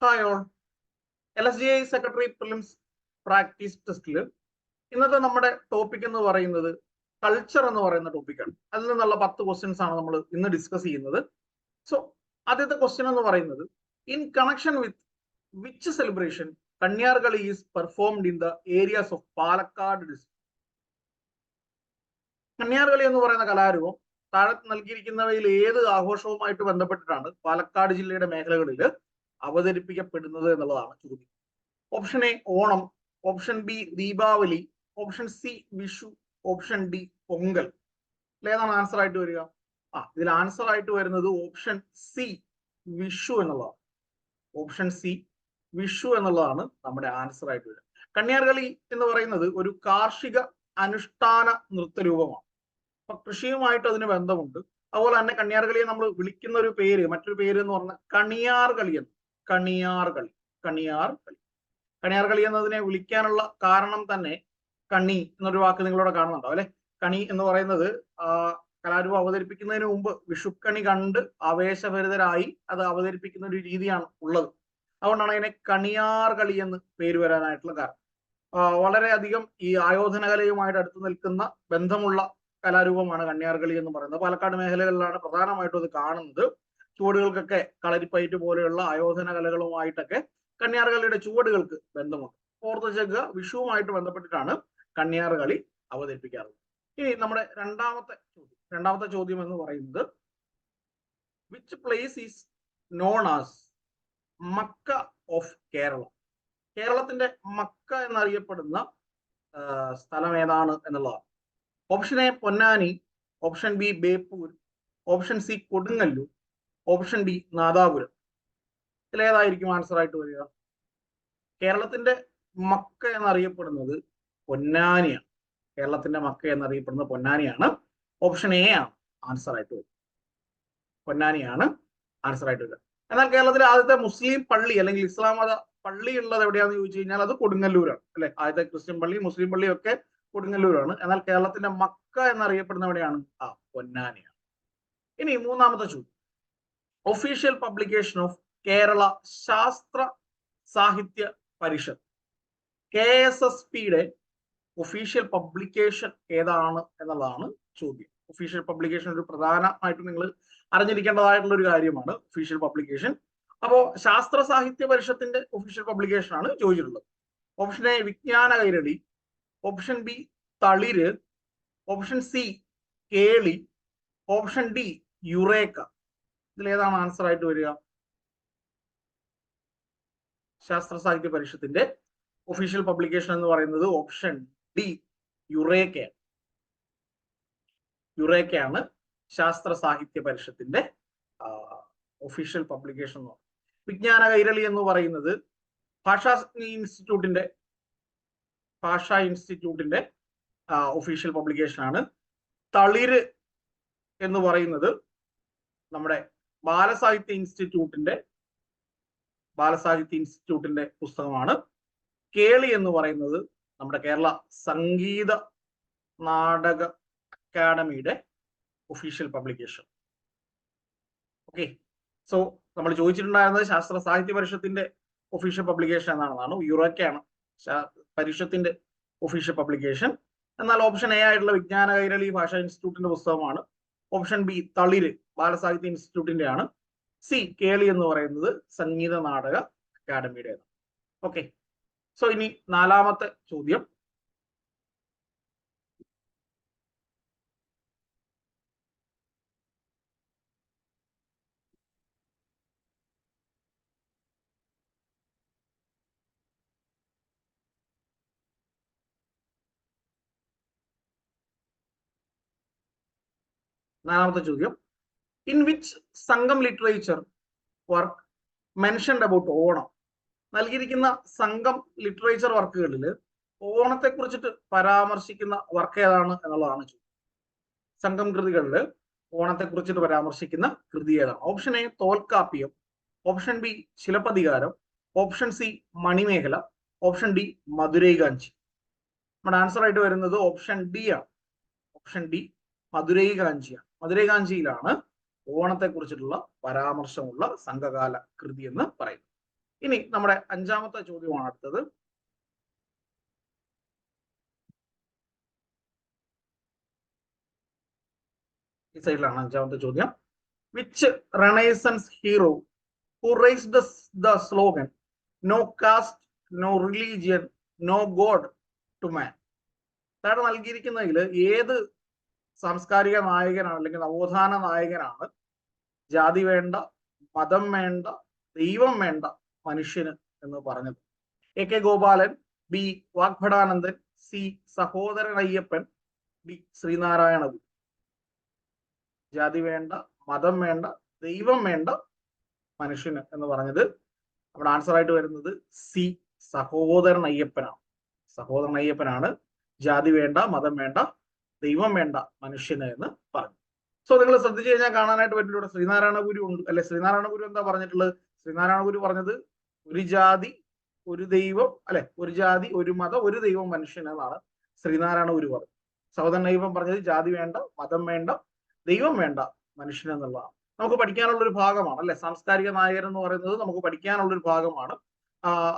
Hi all. LSGI secretary prelims practice ടെസ്റ്റിൽ ഇന്നത്തെ നമ്മുടെ ടോപ്പിക് എന്ന് പറയുന്നത് കൾച്ചർ എന്ന് പറയുന്ന ടോപ്പിക്കാണ്. അതിൽ നിന്നുള്ള 10 ക്വസ്റ്റ്യൻസ് ആണ് നമ്മൾ ഇന്ന് ഡിസ്കസ് ചെയ്യുന്നത്. സോ ആദ്യത്തെ ക്വസ്റ്റ്യൻ എന്ന് പറയുന്നത്, in connection with which celebration Kanyarkali is performed in the areas of Palakkad district. Kanyarkali എന്ന് പറയുന്ന കലാരൂപം താഴെ നൽകിയിരിക്കുന്നവയിൽ ഏത് ആഘോഷവുമായിട്ട് ബന്ധപ്പെട്ടിട്ടാണ് പാലക്കാട് ജില്ലയുടെ മേഖലകളിൽ അവതരിപ്പിക്കപ്പെടുന്നത് എന്നുള്ളതാണ് ചോദ്യം. Option A Onam, option B Deepavali, option C Vishu, option D Pongal. ഏതാണ് ആൻസർ ആയിട്ട് വരിക? ഇതിൽ ആൻസർ ആയിട്ട് വരുന്നത് ഓപ്ഷൻ സി വിഷു എന്നുള്ളതാണ്. ഓപ്ഷൻ സി വിഷു എന്നുള്ളതാണ് നമ്മുടെ ആൻസർ ആയിട്ട് വരിക. കന്യാർകളി എന്ന് പറയുന്നത് ഒരു കാർഷിക അനുഷ്ഠാന നൃത്തരൂപമാണ്. അപ്പൊ കൃഷിയുമായിട്ട് അതിന് ബന്ധമുണ്ട്. അതുപോലെ തന്നെ കന്യാർകളിയെ നമ്മൾ വിളിക്കുന്ന ഒരു പേര്, മറ്റൊരു പേര് എന്ന് പറഞ്ഞാൽ കണിയാർകളി എന്ന്. കണിയാർകളി എന്നതിനെ വിളിക്കാനുള്ള കാരണം തന്നെ കണി എന്നൊരു വാക്ക് നിങ്ങളോട് കാണുന്നുണ്ടോ അല്ലെ? കണി എന്ന് പറയുന്നത് കലാരൂപം അവതരിപ്പിക്കുന്നതിന് മുമ്പ് വിഷുക്കണി കണ്ട് ആവേശഭരിതരായി അത് അവതരിപ്പിക്കുന്ന ഒരു രീതിയാണ് ഉള്ളത്. അതുകൊണ്ടാണ് അതിനെ കണിയാർകളി എന്ന് പേര് വരാനായിട്ടുള്ള കാരണം. വളരെയധികം ഈ ആയോധന കലയുമായിട്ട് അടുത്ത് നിൽക്കുന്ന ബന്ധമുള്ള കലാരൂപമാണ് കന്യാർകളി എന്ന് പറയുന്നത്. പാലക്കാട് മേഖലകളിലാണ് പ്രധാനമായിട്ടും അത് കാണുന്നത്. ചുവടുകൾക്കൊക്കെ കളരിപ്പയറ്റ് പോലെയുള്ള ആയോധന കലകളുമായിട്ടൊക്കെ കന്യാർകളിയുടെ ചുവടുകൾക്ക് ബന്ധമുണ്ട്. ഓർത്ത് വെച്ചേക്കുക, വിഷുവുമായിട്ട് ബന്ധപ്പെട്ടിട്ടാണ് കന്യാർകളി അവതരിപ്പിക്കാറുള്ളത്. ഇനി നമ്മുടെ രണ്ടാമത്തെ ചോദ്യം എന്ന് പറയുന്നത്, which place is known as Mecca of Kerala? കേരളത്തിന്റെ മക്ക എന്നറിയപ്പെടുന്ന സ്ഥലം ഏതാണ് എന്നുള്ളതാണ്. Option A Ponnani, option B Beypore, option C Kodungallur, option D Nadapuram. ഇതിലേതായിരിക്കും ആൻസർ ആയിട്ട് വരിക? കേരളത്തിന്റെ മക്ക എന്നറിയപ്പെടുന്നത് പൊന്നാനിയാണ്. കേരളത്തിന്റെ മക്ക എന്നറിയപ്പെടുന്നത് പൊന്നാനിയാണ്. ഓപ്ഷൻ എ ആണ് ആൻസർ ആയിട്ട് വരിക. പൊന്നാനിയാണ് ആൻസർ ആയിട്ട് വരിക. എന്നാൽ കേരളത്തിലെ ആദ്യത്തെ മുസ്ലിം പള്ളി അല്ലെങ്കിൽ ഇസ്ലാം മത പള്ളി ഉള്ളത് എവിടെയാണെന്ന് ചോദിച്ചു കഴിഞ്ഞാൽ അത് കൊടുങ്ങല്ലൂരാണ് അല്ലെ. ആദ്യത്തെ ക്രിസ്ത്യൻ പള്ളി, മുസ്ലിം പള്ളി ഒക്കെ കൊടുങ്ങല്ലൂരാണ്. എന്നാൽ കേരളത്തിന്റെ മക്ക എന്നറിയപ്പെടുന്ന എവിടെയാണ്? പൊന്നാനിയാണ്. ഇനി മൂന്നാമത്തെ ചോദ്യം, ഒഫീഷ്യൽ പബ്ലിക്കേഷൻ ഓഫ് കേരള ശാസ്ത്ര സാഹിത്യ പരിഷത്ത്, KSSPയുടെ ഒഫീഷ്യൽ പബ്ലിക്കേഷൻ ഏതാണ് എന്നുള്ളതാണ് ചോദ്യം. ഒഫീഷ്യൽ പബ്ലിക്കേഷൻ ഒരു പ്രധാനമായിട്ടും നിങ്ങൾ അറിഞ്ഞിരിക്കേണ്ടതായിട്ടുള്ള ഒരു കാര്യമാണ് ഒഫീഷ്യൽ പബ്ലിക്കേഷൻ. അപ്പോ ശാസ്ത്ര സാഹിത്യ പരിഷത്തിന്റെ ഒഫീഷ്യൽ പബ്ലിക്കേഷൻ ആണ് ചോദിച്ചിട്ടുള്ളത്. Option A Vijnana Kairali, option B Thaliru, option C Keli, option D Eureka. ഇതിലേതാണ് ആൻസർ ആയിട്ട് വരിക? ശാസ്ത്ര സാഹിത്യ പരിഷത്തിന്റെ ഒഫീഷ്യൽ പബ്ലിക്കേഷൻ എന്ന് പറയുന്നത് ഓപ്ഷൻ ഡി യുറേക്കയാണ്. യുറേക്കയാണ് ശാസ്ത്ര സാഹിത്യ പരിഷത്തിന്റെ ഒഫീഷ്യൽ പബ്ലിക്കേഷൻ എന്ന് പറയുന്നത്. വിജ്ഞാന കൈരളി എന്ന് പറയുന്നത് ഭാഷാ ഇൻസ്റ്റിറ്റ്യൂട്ടിന്റെ ഒഫീഷ്യൽ പബ്ലിക്കേഷൻ ആണ്. തളിര് എന്ന് പറയുന്നത് നമ്മുടെ ബാലസാഹിത്യ ഇൻസ്റ്റിറ്റ്യൂട്ടിന്റെ പുസ്തകമാണ്. കേളി എന്ന് പറയുന്നത് നമ്മുടെ കേരള സംഗീത നാടക അക്കാദമിയുടെ ഒഫീഷ്യൽ പബ്ലിക്കേഷൻ. ഓക്കെ, സോ നമ്മൾ ചോദിച്ചിട്ടുണ്ടായിരുന്നത് ശാസ്ത്ര സാഹിത്യ പരിഷത്തിന്റെ ഒഫീഷ്യൽ പബ്ലിക്കേഷൻ എന്നാണ്. യുറേക്കയാണ് പരിഷത്തിന്റെ ഒഫീഷ്യൽ പബ്ലിക്കേഷൻ. എന്നാൽ ഓപ്ഷൻ എ ആയിട്ടുള്ള വിജ്ഞാന കൈരളി ഭാഷാ ഇൻസ്റ്റിറ്റ്യൂട്ടിന്റെ പുസ്തകമാണ്. ഓപ്ഷൻ ബി തളിര് ബാലസാഹിത്യ ഇൻസ്റ്റിറ്റ്യൂട്ടിന്റെ ആണ്. സി കേളി എന്ന് പറയുന്നത് സംഗീത നാടക അക്കാദമിയുടേതാണ്. ഓക്കെ, സോ ഇനി നാലാമത്തെ ചോദ്യം, ഇൻ വിച്ച് സംഘം literature work mentioned about Onam? നൽകിയിരിക്കുന്ന സംഘം ലിറ്ററേച്ചർ വർക്കുകളിൽ ഓണത്തെ കുറിച്ചിട്ട് പരാമർശിക്കുന്ന വർക്ക് ഏതാണ് എന്നുള്ളതാണ് ചോദ്യം. സംഘം കൃതികളിൽ ഓണത്തെ കുറിച്ചിട്ട് പരാമർശിക്കുന്ന കൃതി ഏതാണ്? Option A Tolkappiyam, option B Silappatikaram, option C Manimekalai, option D Madurai Kanchi. നമ്മുടെ ആൻസർ ആയിട്ട് വരുന്നത് ഓപ്ഷൻ ഡി ആണ്. ഓപ്ഷൻ ഡി മധുരൈ കാഞ്ചിയാണ്. മധുരൈ കാഞ്ചിയിലാണ് ഓണത്തെ കുറിച്ചിട്ടുള്ള പരാമർശമുള്ള സംഘകാല കൃതി എന്ന് പറയുന്നത്. ഇനി നമ്മുടെ അഞ്ചാമത്തെ ചോദ്യമാണ് അടുത്തത്. ഈ സൈഡിലാണ് അഞ്ചാമത്തെ ചോദ്യം. Which Renaissance hero who raised the slogan no caste, no religion, no god to man? താഴെ നൽകിയിരിക്കുന്നതിൽ ഏത് സാംസ്കാരിക നായകനാണ് അല്ലെങ്കിൽ നവോത്ഥാന നായകനാണ് ജാതി വേണ്ട, മതം വേണ്ട, ദൈവം വേണ്ട മനുഷ്യന് എന്ന് പറഞ്ഞത്? A K Gopalan, B Vagbhatananda, C Sahodaran Ayyappan, D Sreenarayana ഗുരു. ജാതി വേണ്ട, മതം വേണ്ട, ദൈവം വേണ്ട മനുഷ്യന് എന്ന് പറഞ്ഞത് നമ്മുടെ ആൻസർ ആയിട്ട് വരുന്നത് സി സഹോദരൻ അയ്യപ്പനാണ്. സഹോദരൻ അയ്യപ്പനാണ് ജാതി വേണ്ട, മതം വേണ്ട, ദൈവം വേണ്ട മനുഷ്യന് എന്ന് പറഞ്ഞു. സോ നിങ്ങൾ ശ്രദ്ധിച്ചു കഴിഞ്ഞാൽ കാണാനായിട്ട് പറ്റില്ല, ശ്രീനാരായണ ഗുരു ഉണ്ട് അല്ലെ. ശ്രീനാരായണ ഗുരു എന്താ പറഞ്ഞിട്ടുള്ളത്? ശ്രീനാരായണ ഗുരു പറഞ്ഞത് ഒരു ജാതി ഒരു ദൈവം അല്ലെ, ഒരു ജാതി ഒരു മതം ഒരു ദൈവം മനുഷ്യൻ എന്നാണ് ശ്രീനാരായണ ഗുരു പറഞ്ഞത്. സഹോദരൻ അയ്യപ്പൻ പറഞ്ഞത് ജാതി വേണ്ട, മതം വേണ്ട, ദൈവം വേണ്ട മനുഷ്യൻ എന്നുള്ളതാണ്. നമുക്ക് പഠിക്കാനുള്ള ഒരു ഭാഗമാണ് അല്ലെ. സാംസ്കാരിക നായകർ എന്ന് പറയുന്നത് നമുക്ക് പഠിക്കാനുള്ള ഒരു ഭാഗമാണ്.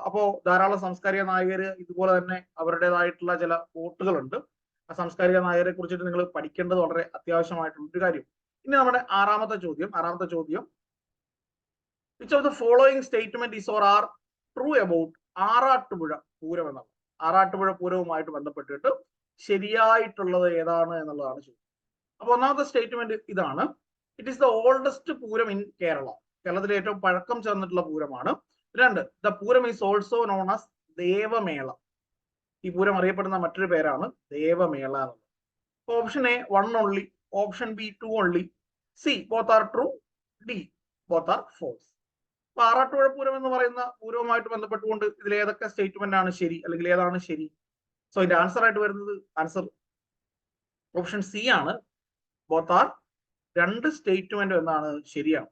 അപ്പോ ധാരാളം സാംസ്കാരിക നായകര് ഇതുപോലെ തന്നെ അവരുടേതായിട്ടുള്ള ചില കോട്ടുകളുണ്ട്. ആ സാംസ്കാരിക നായകരെ കുറിച്ചിട്ട് നിങ്ങൾ പഠിക്കേണ്ടത് വളരെ അത്യാവശ്യമായിട്ടുള്ള ഒരു കാര്യം. ഇനി നമ്മുടെ ആറാമത്തെ ചോദ്യം which of the following statement is or are true about Arattupuzha Pooram എന്നാണ്. ആറാട്ടുപുഴ പൂരവുമായിട്ട് ബന്ധപ്പെട്ടിട്ട് ശരിയായിട്ടുള്ളത് ഏതാണ് എന്നുള്ളതാണ് ചോദ്യം. അപ്പൊ ഒന്നാമത്തെ സ്റ്റേറ്റ്മെന്റ് ഇതാണ്: it is the oldest Pooram in Kerala. കേരളത്തിലെ ഏറ്റവും പഴക്കം ചേർന്നിട്ടുള്ള പൂരമാണ്. രണ്ട്, the Pooram is also known as Devamela. ഈ പൂരം അറിയപ്പെടുന്ന മറ്റൊരു പേരാണ് ദേവമേള എന്നുള്ളത്. Option A 1 only, option B 2 only, C both are true, D both are false. അപ്പൊ ആറാട്ടുപുഴ പൂരം എന്ന് പറയുന്ന പൂരവുമായിട്ട് ബന്ധപ്പെട്ടുകൊണ്ട് ഇതിൽ ഏതൊക്കെ സ്റ്റേറ്റ്മെന്റ് ആണ് ശരി, അല്ലെങ്കിൽ ഏതാണ് ശരി? സോ ഇതിന്റെ ആൻസർ ആയിട്ട് വരുന്നത് ഓപ്ഷൻ സി ആണ്, ബോത്ത് ആർ. രണ്ട് സ്റ്റേറ്റ്മെന്റും എന്നാണ് ശരിയാണ്.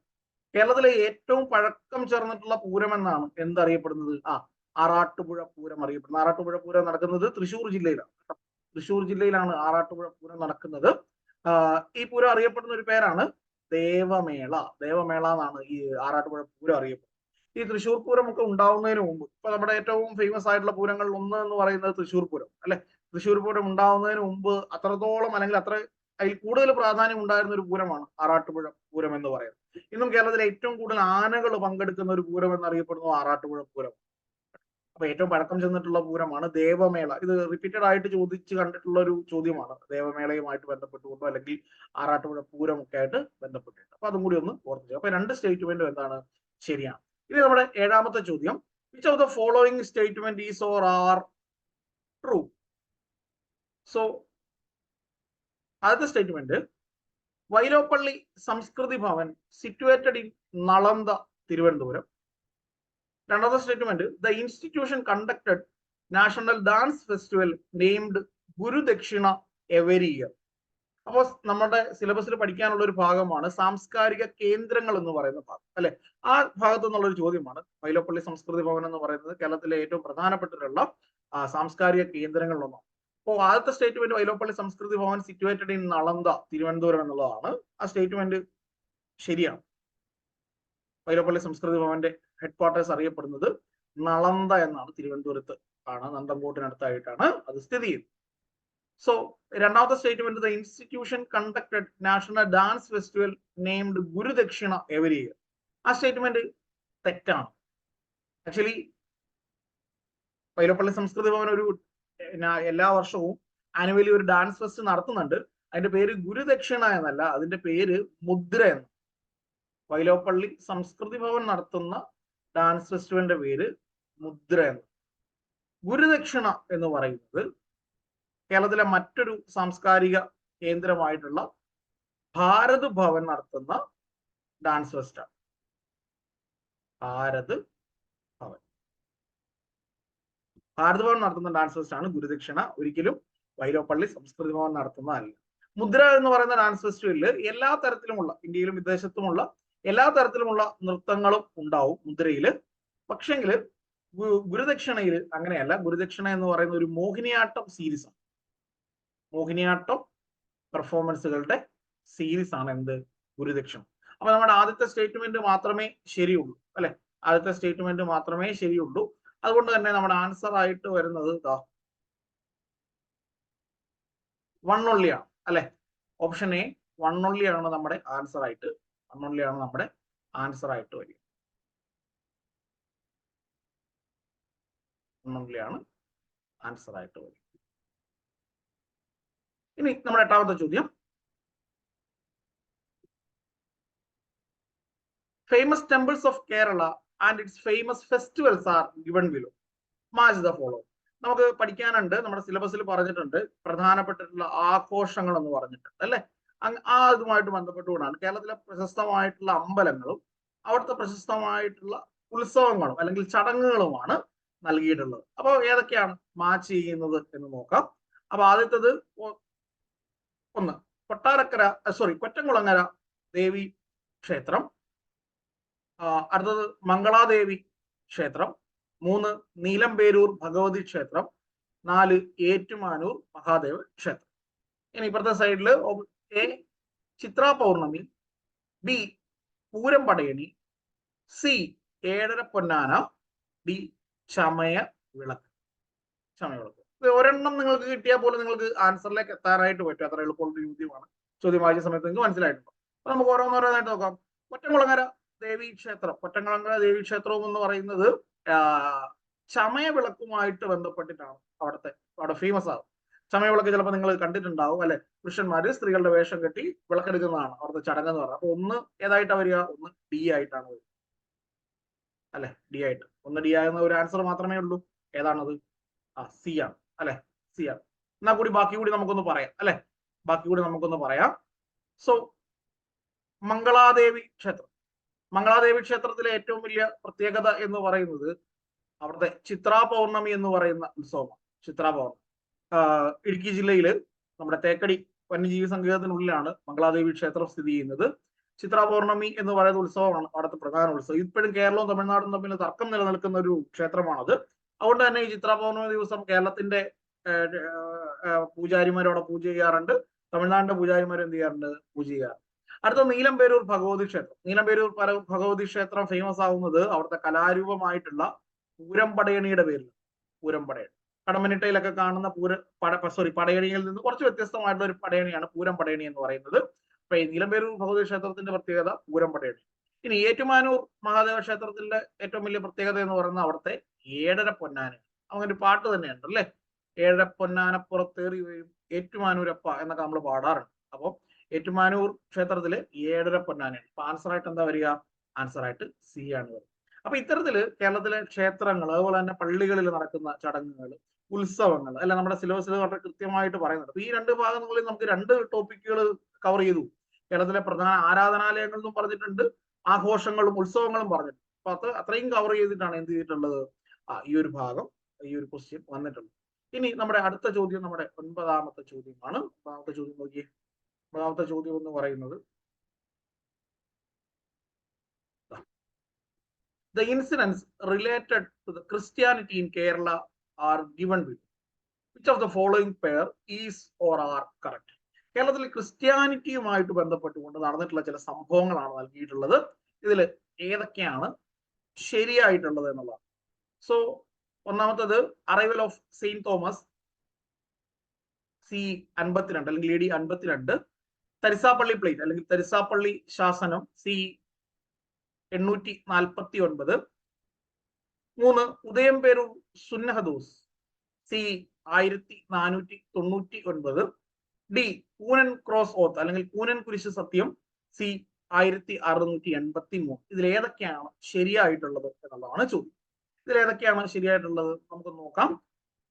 കേരളത്തിലെ ഏറ്റവും പഴക്കം ചേർന്നിട്ടുള്ള പൂരം എന്നാണ് എന്തറിയപ്പെടുന്നത്? ആറാട്ടുപുഴ പൂരം അറിയപ്പെടുന്നത്. ആറാട്ടുപുഴ പൂരം നടക്കുന്നത് തൃശ്ശൂർ ജില്ലയിലാണ്. തൃശ്ശൂർ ജില്ലയിലാണ് ആറാട്ടുപുഴ പൂരം നടക്കുന്നത്. ഈ പൂരം അറിയപ്പെടുന്ന ഒരു പേരാണ് ദേവമേള. ദേവമേള എന്നാണ് ഈ ആറാട്ടുപുഴ പൂരം അറിയപ്പെടുന്നത്. ഈ തൃശ്ശൂർ പൂരം ഒക്കെ ഉണ്ടാവുന്നതിന് മുമ്പ്, ഇപ്പൊ നമ്മുടെ ഏറ്റവും ഫേമസ് ആയിട്ടുള്ള പൂരങ്ങളിൽ ഒന്ന് എന്ന് പറയുന്നത് തൃശ്ശൂർ പൂരം അല്ലെ. തൃശ്ശൂർ പൂരം ഉണ്ടാവുന്നതിന് മുമ്പ് അത്രത്തോളം അല്ലെങ്കിൽ അത്ര അതിൽ കൂടുതൽ പ്രാധാന്യം ഉണ്ടായിരുന്ന ഒരു പൂരമാണ് ആറാട്ടുപുഴ പൂരം എന്ന് പറയുന്നത്. ഇന്നും കേരളത്തിലെ ഏറ്റവും കൂടുതൽ ആനകൾ പങ്കെടുക്കുന്ന ഒരു പൂരം എന്നറിയപ്പെടുന്നത് ആറാട്ടുപുഴ പൂരം. അപ്പൊ ഏറ്റവും പഴക്കം ചെന്നിട്ടുള്ള പൂരമാണ് ദേവമേള. ഇത് റിപ്പീറ്റഡ് ആയിട്ട് ചോദിച്ച് കണ്ടിട്ടുള്ള ഒരു ചോദ്യമാണ്, ദേവമേളയുമായിട്ട് ബന്ധപ്പെട്ടുകൊണ്ടോ അല്ലെങ്കിൽ ആറാട്ടുപുഴ പൂരം ഒക്കെ ആയിട്ട് ബന്ധപ്പെട്ടിട്ട്. അപ്പൊ അതും കൂടി ഒന്ന് ഓർമ്മിച്ചു. അപ്പൊ രണ്ട് സ്റ്റേറ്റ്മെന്റും എന്താണ്? ശരിയാണ്. ഇനി നമ്മുടെ ഏഴാമത്തെ ചോദ്യം: which of the following statement is or are true? So ആദ്യത്തെ statement, Vyloppilli Samskriti Bhavan situated in Nalanda, Thiruvananthapuram. രണ്ടാമത്തെ statement, the institution conducted national dance festival named Gurudakshina every year. അപ്പൊ നമ്മുടെ സിലബസിൽ പഠിക്കാനുള്ള ഒരു ഭാഗമാണ് സാംസ്കാരിക കേന്ദ്രങ്ങൾ എന്ന് പറയുന്ന ഭാഗം അല്ലെ. ആ ഭാഗത്തു നിന്നുള്ള ഒരു ചോദ്യമാണ് വൈലോപ്പള്ളി സംസ്കൃതി ഭവൻ എന്ന് പറയുന്നത് കേരളത്തിലെ ഏറ്റവും പ്രധാനപ്പെട്ടിട്ടുള്ള സാംസ്കാരിക കേന്ദ്രങ്ങളിലൊന്നാണ്. അപ്പോൾ ആദ്യത്തെ statement Vyloppilli Samskriti Bhavan situated in Nalanda, Thiruvananthapuram എന്നുള്ളതാണ്. ആ സ്റ്റേറ്റ്മെന്റ് ശരിയാണ്. വൈലോപ്പള്ളി സംസ്കൃതി ഭവന്റെ ഹെഡ് ക്വാർട്ടേഴ്സ് അറിയപ്പെടുന്നത് നളന്ദ എന്നാണ്. തിരുവനന്തപുരത്ത് ആണ്, നന്തൻകോട്ടിനടുത്തായിട്ടാണ് അത് സ്ഥിതി ചെയ്യുന്നത്. സോ രണ്ടാമത്തെ statement, the institution conducted national dance festival named Gurudakshina every year. ആ സ്റ്റേറ്റ്മെന്റ് തെറ്റാണ്. ആക്ച്വലി വൈലോപ്പള്ളി സംസ്കൃതി ഭവൻ എല്ലാ വർഷവും ആനുവലി ഒരു ഡാൻസ് ഫെസ്റ്റ് നടത്തുന്നുണ്ട്. അതിന്റെ പേര് ഗുരുദക്ഷിണ എന്നല്ല, അതിന്റെ പേര് മുദ്ര എന്ന്. വൈലോപ്പള്ളി സംസ്കൃതി ഭവൻ നടത്തുന്ന ഡാൻസ് ഫെസ്റ്റിവലിന്റെ പേര് മുദ്ര എന്ന്. ഗുരുദക്ഷിണ എന്ന് പറയുന്നത് കേരളത്തിലെ മറ്റൊരു സാംസ്കാരിക കേന്ദ്രമായിട്ടുള്ള ഭാരത് ഭവൻ നടത്തുന്ന ഡാൻസ് ഫെസ്റ്റാണ്. ഭാരത് ഭവൻ നടത്തുന്ന ഡാൻസ് ഫെസ്റ്റ് ആണ് ഗുരുദക്ഷിണ, ഒരിക്കലും വൈലോപ്പള്ളി സംസ്കൃതി ഭവൻ നടത്തുന്നതല്ല. മുദ്ര എന്ന് പറയുന്ന ഡാൻസ് ഫെസ്റ്റിവലിൽ എല്ലാ തരത്തിലുമുള്ള, ഇന്ത്യയിലും വിദേശത്തുമുള്ള എല്ലാ തരത്തിലുമുള്ള നൃത്തങ്ങളും ഉണ്ടാവും മുദ്രയില്. പക്ഷെങ്കിൽ ഗുരുദക്ഷിണയിൽ അങ്ങനെയല്ല. ഗുരുദക്ഷിണ എന്ന് പറയുന്ന ഒരു മോഹിനിയാട്ടം സീരീസ് ആണ്. മോഹിനിയാട്ടം പെർഫോമൻസുകളുടെ സീരീസ് ആണ് എന്ത്? ഗുരുദക്ഷിണ. അപ്പൊ നമ്മുടെ ആദ്യത്തെ സ്റ്റേറ്റ്മെന്റ് മാത്രമേ ശരിയുള്ളൂ അല്ലെ. ആദ്യത്തെ സ്റ്റേറ്റ്മെന്റ് മാത്രമേ ശരിയുള്ളൂ. അതുകൊണ്ട് തന്നെ നമ്മുടെ ആൻസർ ആയിട്ട് വരുന്നത് ഇതാ 1 only ആണ് അല്ലെ. ഓപ്ഷൻ എ 1 only ആണ് നമ്മുടെ ആൻസർ ആയിട്ട് വരിക. 1 only ആണ് ആൻസർ ആയിട്ട് വരിക. ഇനി നമ്മുടെ 8ാമത്തെ ചോദ്യം, famous temples of Kerala and its famous festivals are given below. Match the following. നമുക്ക് പഠിക്കാനുണ്ട്, നമ്മുടെ സിലബസിൽ പറഞ്ഞിട്ടുണ്ട് പ്രധാനപ്പെട്ടിട്ടുള്ള ആഘോഷങ്ങൾ എന്ന് പറഞ്ഞിട്ടുണ്ട് അല്ലെ. അതുമായിട്ട് ബന്ധപ്പെട്ടുകൊണ്ടാണ് കേരളത്തിലെ പ്രശസ്തമായിട്ടുള്ള അമ്പലങ്ങളും അവിടുത്തെ പ്രശസ്തമായിട്ടുള്ള ഉത്സവങ്ങളും അല്ലെങ്കിൽ ചടങ്ങുകളുമാണ് നൽകിയിട്ടുള്ളത്. അപ്പോൾ ഏതൊക്കെയാണ് മാച്ച് ചെയ്യുന്നത് എന്ന് നോക്കാം. അപ്പൊ ആദ്യത്തേത് ഒന്ന് കൊറ്റംകുളങ്ങര ദേവി ക്ഷേത്രം, അടുത്തത് മംഗളാദേവി ക്ഷേത്രം, 3 നീലംപേരൂർ ഭഗവതി ക്ഷേത്രം, 4 ഏറ്റുമാനൂർ മഹാദേവ ക്ഷേത്രം. ഇനി ഇപ്പുറത്തെ സൈഡിൽ A Chithra Pournami, B Pooram Padayani, C Ezhara Ponnana, D ചമയ വിളക്ക്. ഇത് ഒരെണ്ണം നിങ്ങൾക്ക് കിട്ടിയാൽ പോലും നിങ്ങൾക്ക് ആൻസറിലേക്ക് എത്താനായിട്ട് പറ്റും. അത്ര എളുപ്പമുള്ള ചോദ്യമാണ്. ചോദ്യം വായിച്ച സമയത്ത് നിങ്ങൾക്ക് മനസ്സിലായിട്ടുണ്ടോ? അപ്പൊ നമുക്ക് ഓരോന്നോരോന്നായിട്ട് നോക്കാം. കൊറ്റംകുളങ്ങര ദേവി ക്ഷേത്രവും എന്ന് പറയുന്നത് ചമയ വിളക്കുമായിട്ട് ബന്ധപ്പെട്ടിട്ടാണ് അവിടെ ഫേമസ് ആകും. ചമയ വിളക്ക് ചിലപ്പോൾ നിങ്ങൾ കണ്ടിട്ടുണ്ടാവും അല്ലെ. പുരുഷന്മാര് സ്ത്രീകളുടെ വേഷം കെട്ടി വിളക്കെടുക്കുന്നതാണ് അവിടുത്തെ ചടങ്ങ് എന്ന് പറയുന്നത്. അപ്പൊ ഒന്ന് ഏതായിട്ടാണ് വരിക? ഒന്ന് ഡി ആയിട്ടാണ് വരിക അല്ലെ. ഡി ആയിട്ട് ഒന്ന് ഡി ആകുന്ന ഒരു ആൻസർ മാത്രമേ ഉള്ളൂ. ഏതാണത്? സി ആണ് അല്ലെ. സി ആണ്. എന്നാ കൂടി ബാക്കി കൂടി നമുക്കൊന്ന് പറയാം. സോ മംഗളാദേവി ക്ഷേത്രത്തിലെ ഏറ്റവും വലിയ പ്രത്യേകത എന്ന് പറയുന്നത് അവിടുത്തെ ചിത്രാ പൗർണമി എന്ന് പറയുന്ന ഉത്സവമാണ്. ചിത്രാ പൗർണമി ഇടുക്കി ജില്ലയിൽ നമ്മുടെ തേക്കടി വന്യജീവി സങ്കേതത്തിനുള്ളിലാണ് മംഗളാദേവി ക്ഷേത്രം സ്ഥിതി ചെയ്യുന്നത്. ചിത്രാ പൗർണമി എന്ന് പറയുന്ന ഉത്സവമാണ് അവിടുത്തെ പ്രധാന ഉത്സവം. ഇപ്പോഴും കേരളവും തമിഴ്നാടും തമ്മിൽ തർക്കം നിലനിൽക്കുന്ന ഒരു ക്ഷേത്രമാണത്. അതുകൊണ്ട് തന്നെ ഈ ചിത്രാ പൗർണമി ദിവസം കേരളത്തിന്റെ പൂജാരിമാർ അവിടെ പൂജ ചെയ്യാറുണ്ട്, തമിഴ്നാടിന്റെ പൂജാരിമാർ എന്ത് ചെയ്യാറുണ്ട്? പൂജ ചെയ്യാറുണ്ട്. അടുത്ത നീലംപേരൂർ ഭഗവതി ക്ഷേത്രം ഫേമസ് ആവുന്നത് അവിടുത്തെ കലാരൂപമായിട്ടുള്ള പൂരം പടയണിയുടെ പേരിൽ. പൂരം പടയണി കടമ്പനിട്ടയിലൊക്കെ കാണുന്ന പടയണിയിൽ നിന്ന് കുറച്ച് വ്യത്യസ്തമായിട്ടുള്ള ഒരു പടയണിയാണ് പൂരം പടയണി എന്ന് പറയുന്നത്. അപ്പൊ ഈ നീലംപേരൂർ ഭഗവതി ക്ഷേത്രത്തിന്റെ പ്രത്യേകത പൂരം പടയണി. ഇനി ഏറ്റുമാനൂർ മഹാദേവ ക്ഷേത്രത്തിന്റെ ഏറ്റവും വലിയ പ്രത്യേകത എന്ന് പറയുന്നത് അവിടുത്തെ ഏഴര പൊന്നാന. അങ്ങനെ ഒരു പാട്ട് തന്നെയുണ്ട് അല്ലെ. ഏഴര പൊന്നാന പുറത്തേറി വരും ഏറ്റുമാനൂരപ്പ എന്നൊക്കെ നമ്മൾ പാടാറുണ്ട്. അപ്പോൾ ഏറ്റുമാനൂർ ക്ഷേത്രത്തില് ഏഴര പൊന്നാനയാണ്. അപ്പൊ ആൻസർ ആയിട്ട് എന്താ വരിക? ആൻസർ ആയിട്ട് സി ആണ് വരിക. അപ്പൊ ഇത്തരത്തില് കേരളത്തിലെ ക്ഷേത്രങ്ങൾ, അതുപോലെ തന്നെ പള്ളികളിൽ നടക്കുന്ന ചടങ്ങുകൾ, ഉത്സവങ്ങൾ അല്ല നമ്മുടെ സിലബസിൽ വളരെ കൃത്യമായിട്ട് പറയുന്നുണ്ട്. അപ്പൊ ഈ 2 ഭാഗങ്ങളിൽ നമുക്ക് 2 ടോപ്പിക്കുകൾ കവർ ചെയ്തു. കേരളത്തിലെ പ്രധാന ആരാധനാലയങ്ങൾ എന്നും പറഞ്ഞിട്ടുണ്ട്, ആഘോഷങ്ങളും ഉത്സവങ്ങളും പറഞ്ഞിട്ടുണ്ട്. അപ്പൊ അത്രയും കവർ ചെയ്തിട്ടാണ് എന്ത് ചെയ്തിട്ടുള്ളത്? ഈ ഒരു ഭാഗം, ഈ ഒരു ക്വസ്റ്റ്യൻ വന്നിട്ടുള്ളത്. ഇനി നമ്മുടെ അടുത്ത ചോദ്യം നമ്മുടെ 9ാമത്തെ ചോദ്യമാണ്. 9ാമത്തെ ചോദ്യം നോക്കിയേ. 9ാമത്തെ ചോദ്യം എന്ന് പറയുന്നത് the incidents related to the Christianity in Kerala are given below. Which of the following pair is or are correct? കേരളത്തിൽ ക്രിസ്ത്യാനിറ്റിയുമായിട്ട് ബന്ധപ്പെട്ടുകൊണ്ട് നടന്നിട്ടുള്ള ചില സംഭവങ്ങളാണ് നൽകിയിട്ടുള്ളത്. ഇതിൽ ഏതൊക്കെയാണ് ശരിയായിട്ടുള്ളത് എന്നുള്ളതാണ്. സോ ഒന്നാമത്തത് arrival of Saint Thomas, C 52 അല്ലെങ്കിൽ AD 52. തരിസാപ്പള്ളി പ്ലേറ്റ് അല്ലെങ്കിൽ തരിസാപ്പള്ളി ശാസനം, സി 849. 3 ഉദയംപേരൂർ സുന്നഹദോസ്, സി 1499. ഡി കൂനൻ ക്രോസ് ഓത്ത് അല്ലെങ്കിൽ കൂനൻ കുരിശ് സത്യം, സി 1683. ഇതിൽ ഏതൊക്കെയാണ് ശരിയായിട്ടുള്ളത് എന്നുള്ളതാണ് ചോദ്യം. ഇതിൽ ഏതൊക്കെയാണ് ശരിയായിട്ടുള്ളത് നമുക്ക് നോക്കാം.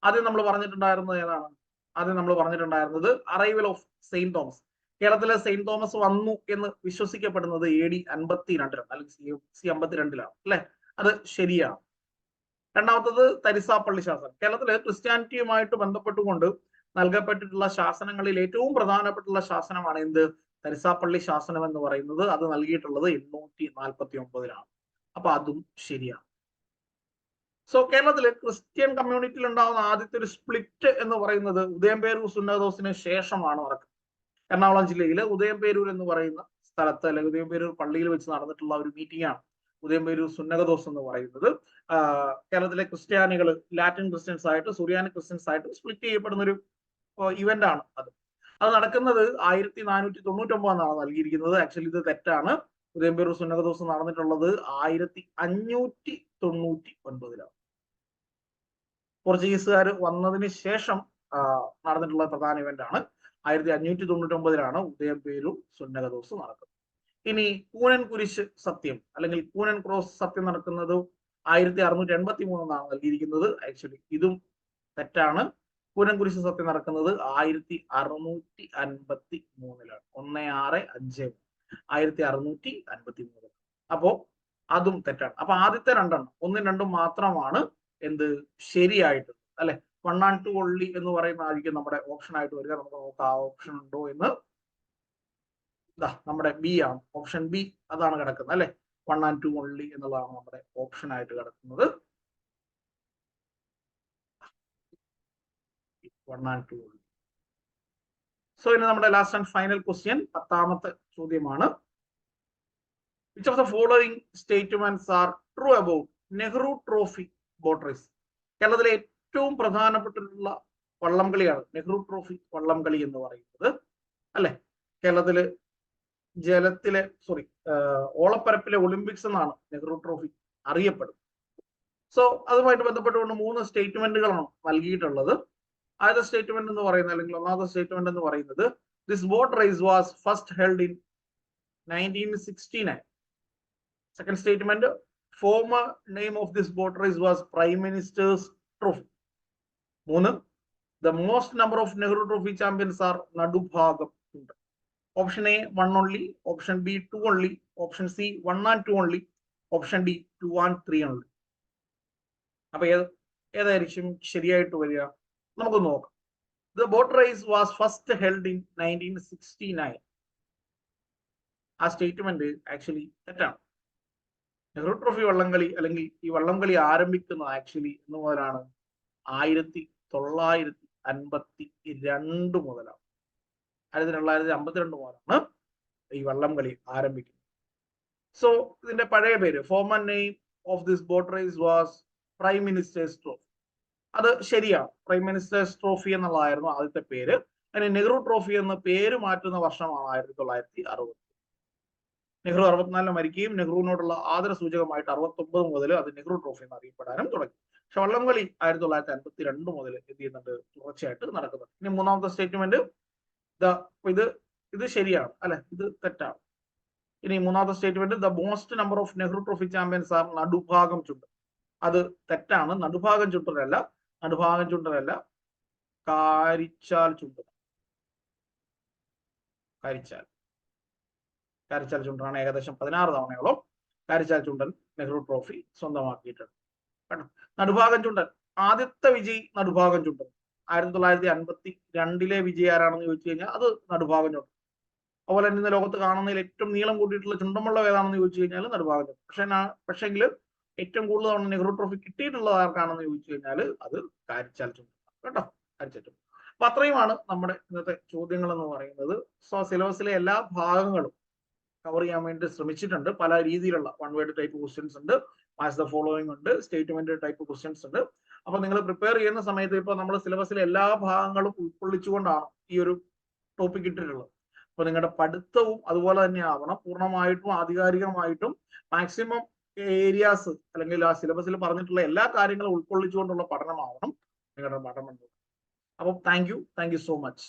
ആദ്യം നമ്മൾ പറഞ്ഞിട്ടുണ്ടായിരുന്നത് അറൈവൽ ഓഫ് സെയിന്റ് തോമസ്. കേരളത്തിലെ സെയിന്റ് തോമസ് വന്നു എന്ന് വിശ്വസിക്കപ്പെടുന്നത് AD 52 അല്ലെങ്കിൽ സി 52 അല്ലെ. അത് ശരിയാണ്. രണ്ടാമത്തത് തരിസാപ്പള്ളി ശാസനം. കേരളത്തിലെ ക്രിസ്ത്യാനിറ്റിയുമായിട്ട് ബന്ധപ്പെട്ടുകൊണ്ട് നൽകപ്പെട്ടിട്ടുള്ള ശാസനങ്ങളിൽ ഏറ്റവും പ്രധാനപ്പെട്ടുള്ള ശാസനമാണ് എന്ത്? തരിസാപ്പള്ളി ശാസനം എന്ന് പറയുന്നത്. അത് നൽകിയിട്ടുള്ളത് 849. അപ്പൊ അതും ശരിയാണ്. സോ കേരളത്തിലെ ക്രിസ്ത്യൻ കമ്മ്യൂണിറ്റിയിൽ ഉണ്ടാകുന്ന ആദ്യത്തെ ഒരു സ്പ്ലിറ്റ് എന്ന് പറയുന്നത് ഉദയംപേരൂർ സുന്നഹദോസിന് ശേഷമാണ് നടക്കുന്നത്. എറണാകുളം ജില്ലയിലെ ഉദയംപേരൂർ എന്ന് പറയുന്ന സ്ഥലത്ത് അല്ലെങ്കിൽ ഉദയംപേരൂർ പള്ളിയിൽ വെച്ച് നടന്നിട്ടുള്ള ഒരു മീറ്റിംഗ് ആണ് ഉദയംപേരൂർ സുന്നകദോസ് എന്ന് പറയുന്നത്. കേരളത്തിലെ ക്രിസ്ത്യാനികൾ ലാറ്റിൻ ക്രിസ്ത്യൻസ് ആയിട്ട് സുറിയാനി ക്രിസ്ത്യൻസ് ആയിട്ട് സ്പ്ലിറ്റ് ചെയ്യപ്പെടുന്ന ഒരു ഇവന്റ് ആണ് അത്. അത് നടക്കുന്നത് 1499 നൽകിയിരിക്കുന്നത്. ആക്ച്വലി ഇത് തെറ്റാണ്. ഉദയംപേരൂർ സുന്നകദോസ് നടന്നിട്ടുള്ളത് 1599 പോർച്ചുഗീസുകാർ വന്നതിന് ശേഷം നടന്നിട്ടുള്ള പ്രധാന ഇവന്റ് ആണ്. 1599 ഉദയംപേരൂർ സുന്നകദോസ് നടക്കുന്നത്. ഇനി കൂനൻ കുരിശ് സത്യം അല്ലെങ്കിൽ കൂനൻ ക്രോസ് സത്യം നടക്കുന്നത് 1683 നൽകിയിരിക്കുന്നത്. ആക്ച്വലി ഇതും തെറ്റാണ്. കൂനൻ കുരിശ് സത്യം നടക്കുന്നത് 1653 1653 1653. അപ്പോ അതും തെറ്റാണ്. അപ്പൊ ആദ്യത്തെ രണ്ടെണ്ണം 1ഉം 2ഉം മാത്രമാണ് എന്ത് ശരിയായിട്ട് അല്ലെ. 1 and 2 only എന്ന് പറയുന്ന ആയിരിക്കും നമ്മുടെ ഓപ്ഷൻ ആയിട്ട് വരിക. നമുക്ക് നോക്കാം ആ ഓപ്ഷൻ ഉണ്ടോ എന്ന്. നമ്മുടെ ബി ആണ്, ഓപ്ഷൻ ബി അതാണ് കിടക്കുന്നത് അല്ലെ. 1 and 2 only എന്നുള്ളതാണ് നമ്മുടെ ഓപ്ഷൻ ആയിട്ട് കിടക്കുന്നത്. 1 and 2 only. സോ ഇനി നമ്മുടെ ലാസ്റ്റ് ആൻഡ് ഫൈനൽ ക്വസ്റ്റ്യൻ 10ാമത്തെ ചോദ്യമാണ്. Which of the following statements are true about Nehru trophy boat race? കേരളത്തിലെ ഏറ്റവും പ്രധാനപ്പെട്ടിട്ടുള്ള വള്ളംകളിയാണ് നെഹ്റു ട്രോഫി വള്ളംകളി എന്ന് പറയുന്നത് അല്ലെ. കേരളത്തില് ജലത്തിലെ ഓളപ്പരപ്പിലെ ഒളിമ്പിക്സ് എന്നാണ് നെഹ്റു ട്രോഫി അറിയപ്പെടുന്നത്. സോ അതുമായിട്ട് ബന്ധപ്പെട്ടുകൊണ്ട് 3 സ്റ്റേറ്റ്മെന്റുകളാണ് നൽകിയിട്ടുള്ളത്. ആദ്യത്തെ സ്റ്റേറ്റ്മെന്റ് എന്ന് പറയുന്നത് അല്ലെങ്കിൽ ഒന്നാമത്തെ സ്റ്റേറ്റ്മെന്റ് എന്ന് പറയുന്നത് this boat race was first held in 1969. Second statement former name of this boat race was prime minister's trophy. 3 the most number of Nehru trophy champions are Nadubhagam ഉണ്ട്. Option A 1 only, option B 2 only, option C 1 and 2 only, option D 2 and 3 only. അപ്പൊ ഏതായിരിക്കും ശരിയായിട്ട് വരിക? നമുക്ക് നോക്കാം. The boat race was first held in 1969. ആ statement actually തെറ്റാണ്. Nehru trophy വള്ളംകളി അല്ലെങ്കിൽ ഈ വള്ളംകളി ആരംഭിക്കുന്നത് ആക്ച്വലി എന്ന് മുതലാണ് 1952 മുതലാണ്. 1952 മുതലാണ് ഈ വള്ളംകളി ആരംഭിക്കുന്നത്. സോ ഇതിന്റെ പഴയ പേര് former name of this boat race was prime minister's trophy. അത് ശരിയാണ്. പ്രൈം മിനിസ്റ്റേഴ്സ് ട്രോഫി എന്നുള്ളതായിരുന്നു ആദ്യത്തെ പേര്. അതിന് നെഹ്റു ട്രോഫി എന്ന് പേര് മാറ്റുന്ന വർഷമാണ് 1960. നെഹ്റു 64 മരിക്കുകയും നെഹ്റുവിനോടുള്ള ആദര സൂചകമായിട്ട് 69 മുതൽ അത് നെഹ്റു ട്രോഫി എന്ന് അറിയപ്പെടാനും തുടങ്ങി. പക്ഷെ വള്ളംകളി 1952 മുതൽ എന്ത് ചെയ്യുന്നുണ്ട്, തുടർച്ചയായിട്ട് നടക്കുന്നുണ്ട്. ഇനി മൂന്നാമത്തെ സ്റ്റേറ്റ്മെന്റ് ഇത് ശരിയാണ് അല്ലെ, ഇത് തെറ്റാണ്. ഇനി മൂന്നാമത്തെ statement the most number of Nehru trophy champions are Nadubhagam Chundan. അത് തെറ്റാണ്. നടുഭാഗം ചുണ്ടനല്ല, കാരിച്ചാൽ ചുണ്ടൻ. കാരിച്ചാൽ ചുണ്ടനാണ് ഏകദേശം 16 തവണയോളം കാരിച്ചാൽ ചുണ്ടൻ നെഹ്റു ട്രോഫി സ്വന്തമാക്കിയിട്ടുണ്ട്. കേട്ടോ, നടുഭാഗം ചുണ്ടൻ ആദ്യത്തെ വിജയി നടുഭാഗം ചുണ്ടൻ 1952 വിജയി ആരാണെന്ന് ചോദിച്ചു കഴിഞ്ഞാൽ അത് നടുഭാഗം ചുണ്ടൻ. അതുപോലെ തന്നെ ഇന്ന് ലോകത്ത് കാണുന്നതിൽ ഏറ്റവും നീളം കൂട്ടിയിട്ടുള്ള ചുണ്ടൻവള്ളം ഏതാണെന്ന് ചോദിച്ചു കഴിഞ്ഞാൽ നടുഭാഗം ചുണ്ടൻ. പക്ഷെങ്കിൽ ഏറ്റവും കൂടുതൽ തവണ നെഹ്റു ട്രോഫി കിട്ടിയിട്ടുള്ളത് ആർക്കാണെന്ന് ചോദിച്ചു കഴിഞ്ഞാൽ അത് കാരിച്ചാൽ ചുണ്ടൻ. കേട്ടോ, കാരിച്ചാൽ ചുണ്ടൻ. അപ്പൊ അത്രയുമാണ് നമ്മുടെ ഇന്നത്തെ ചോദ്യങ്ങൾ എന്ന് പറയുന്നത്. സോ സിലബസിലെ എല്ലാ ഭാഗങ്ങളും കവർ ചെയ്യാൻ വേണ്ടി ശ്രമിച്ചിട്ടുണ്ട്. പല രീതിയിലുള്ള 1 വേർഡ് ടൈപ്പ് ക്വസ്റ്റ്യൻസ് ഉണ്ട്, മാച്ച് ദ ഫോളോയിങ് ഉണ്ട്, സ്റ്റേറ്റ്മെന്റ് ടൈപ്പ് ക്വസ്റ്റ്യൻസ് ഉണ്ട്. അപ്പൊ നിങ്ങൾ പ്രിപ്പയർ ചെയ്യുന്ന സമയത്ത് ഇപ്പൊ നമ്മൾ സിലബസിലെ എല്ലാ ഭാഗങ്ങളും ഉൾക്കൊള്ളിച്ചുകൊണ്ടാണ് ഈ ഒരു ടോപ്പിക് ഇട്ടിട്ടുള്ളത്. അപ്പൊ നിങ്ങളുടെ പഠിത്തവും അതുപോലെ തന്നെ ആവണം. പൂർണ്ണമായിട്ടും ആധികാരികമായിട്ടും മാക്സിമം ഏരിയാസ് അല്ലെങ്കിൽ ആ സിലബസിൽ പറഞ്ഞിട്ടുള്ള എല്ലാ കാര്യങ്ങളും ഉൾക്കൊള്ളിച്ചുകൊണ്ടുള്ള പഠനമാവണം നിങ്ങളുടെ പഠനം. അപ്പം താങ്ക് യു സോ മച്ച്.